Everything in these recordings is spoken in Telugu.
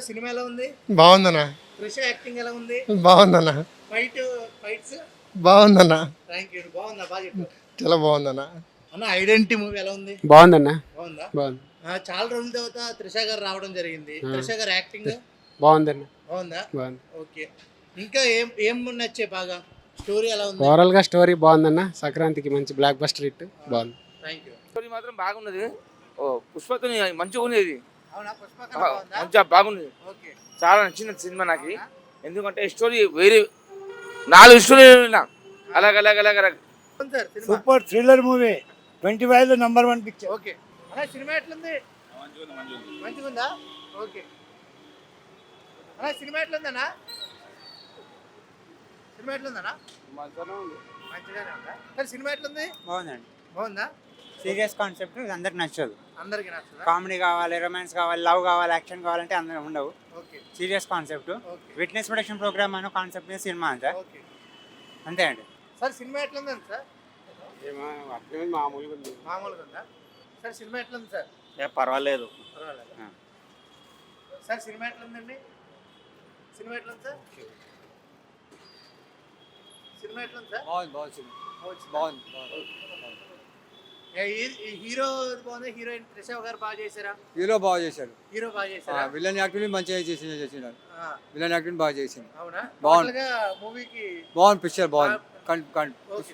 సినిమా ఎలా ఉంది? బాగుందన్న. త్రిష యాక్టింగ్ ఎలా ఉంది? బాగుందన్న. ఫైట్స్ బాగుందన్న. థాంక్యూ. బాగుందా? బాగా చెప్పారు. చాలా బాగుందన్న. అన్న ఐడెంటిటీ మూవీ ఎలా ఉంది? బాగుందన్న. బాగుందా? బాగుంది. చాలా రోజుల తర్వాత త్రిష గారు రావడం జరిగింది. త్రిష గారు యాక్టింగ్ బాగుందన్న. బాగుందా? బాగుంది. ఓకే. ఇంకా ఏం ఏం నచ్చే బాగా? స్టోరీ ఎలా ఉంది? ఓవరాల్ గా స్టోరీ బాగుందన్న. సంక్రాంతికి మంచి బ్లాక్ బస్టర్ హిట్. బాగుంది. థాంక్యూ. స్టోరీ మాత్రం బాగున్నది. పుష్పతో మంచిగా ఉన్నది. అవునా? పుష్ప బాగుందా? మంచిగా బాగున్నది. ఓకే. చాలా నచ్చిన సినిమా నాకు. ఎందుకంటే స్టోరీ వేరే 4 స్టోరీ అలాగ సూపర్ థ్రిల్లర్ మూవీ 25 లో నంబర్ 1 పిక్చర్. ఓకే. అన్న సినిమా ఎట్లుంది? మంచిగా ఉందా? ఓకే. అన్న సినిమా ఎట్లుందన్నా? సినిమా ఎట్లుందన్నా? మంచిగానే ఉందా? సరే సినిమా ఎట్లుంది? బాగుందండి. బాగుందా? సీరియస్ కాన్సెప్ట్ అందరికి నచ్చదు. అందరికి నచ్చదా? కామెడీ కావాలి, రొమాన్స్ కావాలి, లవ్ కావాలి, యాక్షన్ కావాలంటే అందరూ ఉండవు. Okay. Serious concept. Okay. Witness protection program అనే కాన్సెప్ట్ మీద సినిమా అంతా. ఓకే. అంతే అండి. సార్ సినిమా ఎట్లుందండి సార్? మామూలుగా ఉంది. మామూలుగా ఉందా? సార్ సినిమా ఎట్లుంది సార్? పర్వాలేదు. పర్వాలేదు. సార్ సినిమా ఎట్లుందండి? సినిమా ఎట్లుంది సార్? సినిమా ఎట్లుంది సార్? బాగుంది. హీరో బాగుంది. హీరోయిన్ త్రిష గారు బాగా చేశారా? హీరో బాగా చేశాడు. హీరో బాగా చేశారా? విలన్ యాక్టింగ్ మంచిగా చేసినాడు. విలన్ యాక్టింగ్ బాగా చేసింది. అవునా? బాగుంది. టోటల్గా మూవీకి బాగుంది. పిక్చర్ బాగుంది. ఓకే.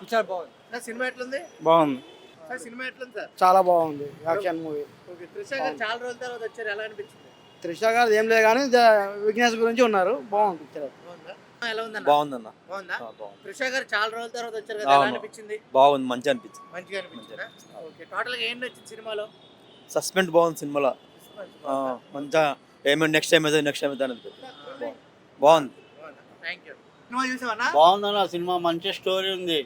పిక్చర్ బాగుంది. సార్ సినిమా ఎట్లుంది? బాగుంది. సార్ సినిమా ఎట్లుంది సార్? చాలా బాగుంది. Action movie. ఓకే. త్రిష గారు చాలా రోజుల తర్వాత వచ్చారు. ఎలా అనిపించింది? త్రిష గారు ఏం లేదు కానీ విజ్ఞాస్ గురించి ఉన్నారు. బాగుంది పిక్చర్. బాగుందా? ఎలా ఉందన్న? బాగుందన్న. బాగుందా? బాగుంది. త్రిష గారు చాలా రోజుల తర్వాత వచ్చారు కదా, ఎలా అవును. అనిపించింది? బాగుంది. మంచిగా అనిపించింది. మంచిగా అనిపించిందా? ఓకే. టోటల్గా ఏం నచ్చింది సినిమాలో? సస్పెండ్ బాగుంది సినిమాలో. మంచిగా ఏమైనా నెక్స్ట్ టైం అనేది బాగుంది. Thank you. సినిమా చూసావన్నా? బాగుందన్న. సినిమా మంచి స్టోరీ ఉంది.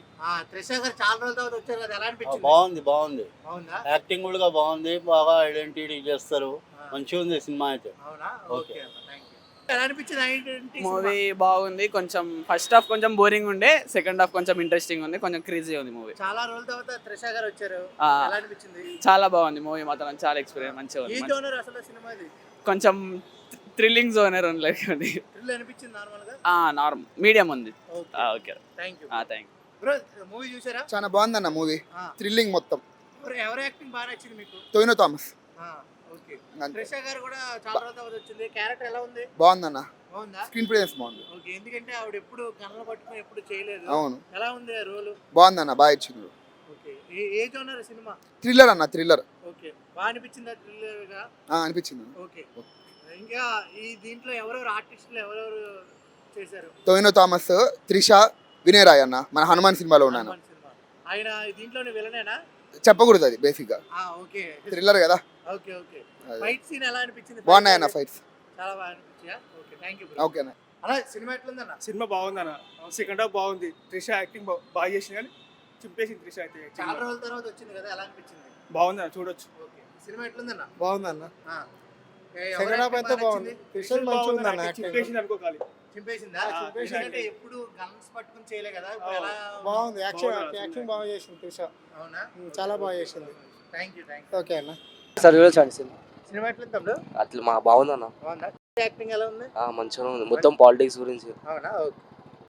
త్రిష గారు చాలా రోజుల తర్వాత వచ్చారు కదా, ఎలా అనిపించింది? బాగుంది. బాగుందా? యాక్టింగ్ కూడా బాగుంది. బాగా ఐడెంటిటీ చేస్తారు. మంచిగా ఉంది సినిమా అయితే. అవునా? ఓకే అన్న, థ్యాంక్ యూ. ఎలా అనిపించింది ఐడెంటిటీ మూవీ? బాగుంది. కొంచెం ఫస్ట్ హాఫ్ కొంచెం బోరింగ్ ఉండే, సెకండ్ హాఫ్ కొంచెం ఇంట్రెస్టింగ్ ఉంది, కొంచెం క్రేజీ ఉంది మూవీ. చాలా రోజుల తర్వాత త్రిష గారు వచ్చారు, ఎలా అనిపించింది? చాలా బాగుంది మూవీ మాత్రం. చాలా ఎక్స్పీరియన్స్ మంచిగా ఈ ఉంది. జోనర్ అసలు సినిమాది కొంచెం థ్రిల్లింగ్ జోనర్ ఉంది. థ్రిల్ అనిపించింది నార్మల్ గా? నార్మల్ మీడియం ఉంది. Okay. Thank you. Thank you. Bro movie చూసారా? చాలా బాగుందన్న మూవీ. థ్రిల్లింగ్ మొత్తం. ఎవరి యాక్టింగ్ బాగా నచ్చింది మీకు? టోవినో థామస్. ఓకే. త్రిష గారు కూడా చాలా రోజుల తర్వాత వచ్చింది. క్యారెక్టర్ ఎలా ఉంది? బాగుందన్న. బాగుందా? స్క్రీన్ ప్రెజెన్స్ బాగుంది. ఓకే. ఎందుకంటే ఆవిడ ఎప్పుడు కళ్ళను పట్టుకుని ఎప్పుడు చేయలేదు. అవును. ఎలా ఉంది ఆ రోల్? బాగుందన్న. బాగా ఇచ్చిండ్రు. ఓకే. ఏ జోనర్ సినిమా? థ్రిల్లర్ అన్న. థ్రిల్లర్. ఓకే. బాగా అనిపించిందా థ్రిల్లర్ గా? అనిపించింది. ఓకే. ఇంకా ఈ దీంట్లో ఎవరెవరు ఆర్టిస్టులు ఎవరెవరు చేశారు? టోవినో థామస్, త్రిష, వినయ్ రాయ్ అన్న. మన హనుమాన్ సినిమాలో ఉన్నాను. హనుమాన్ సినిమా. ఆయన దీంట్లోనే విలనేనా? చెప్పకూడదు అది బేసిక్ గా. ఓకే. థ్రిల్లర్ కదా. ఓకే. ఓకే. ఫైట్ సీన్ ఎలా అనిపించింది? బాగున్నాయన్న ఫైట్స్. చాలా బాగా అనిపించాయా? ఓకే. Thank you bro. ఓకే అన్న. అన్న సినిమా ఎట్లుందన్న? సినిమా బాగుందన్న. సెకండ్ హాఫ్ బాగుంది. త్రిష యాక్టింగ్ బాగా చేసింది కానీ చింపేసింది త్రిష అయితే. చాలా రోజుల తర్వాత వచ్చింది కదా, ఎలా అనిపించింది? బాగుందన్న, చూడొచ్చు. ఓకే. సినిమా ఎట్లుందన్న? బాగుందన్న. సెకండ్ హాఫ్ అయితే బాగుంది. చింపేసింది అనుకోవాలి. చింపేసిందా? అంటే ఎప్పుడు గన్స్ పట్టుకుని చేయలే కదా, ఇప్పుడు ఎలా బాగుంది. యాక్షన్ బాగా చేసింది త్రిష. అవునా? చాలా బాగా చేసింది. థాంక్యూ. ఓకే అన్న. సార్ చూడొచ్చు సినిమా ఎట్లుంది తమ్ముడు? అట్లా బాగుందన్న. బాగుందా? యాక్టింగ్ ఎలా ఉంది? మంచిగా ఉంది. మొత్తం పాలిటిక్స్ గురించి. అవునా? ఓకే.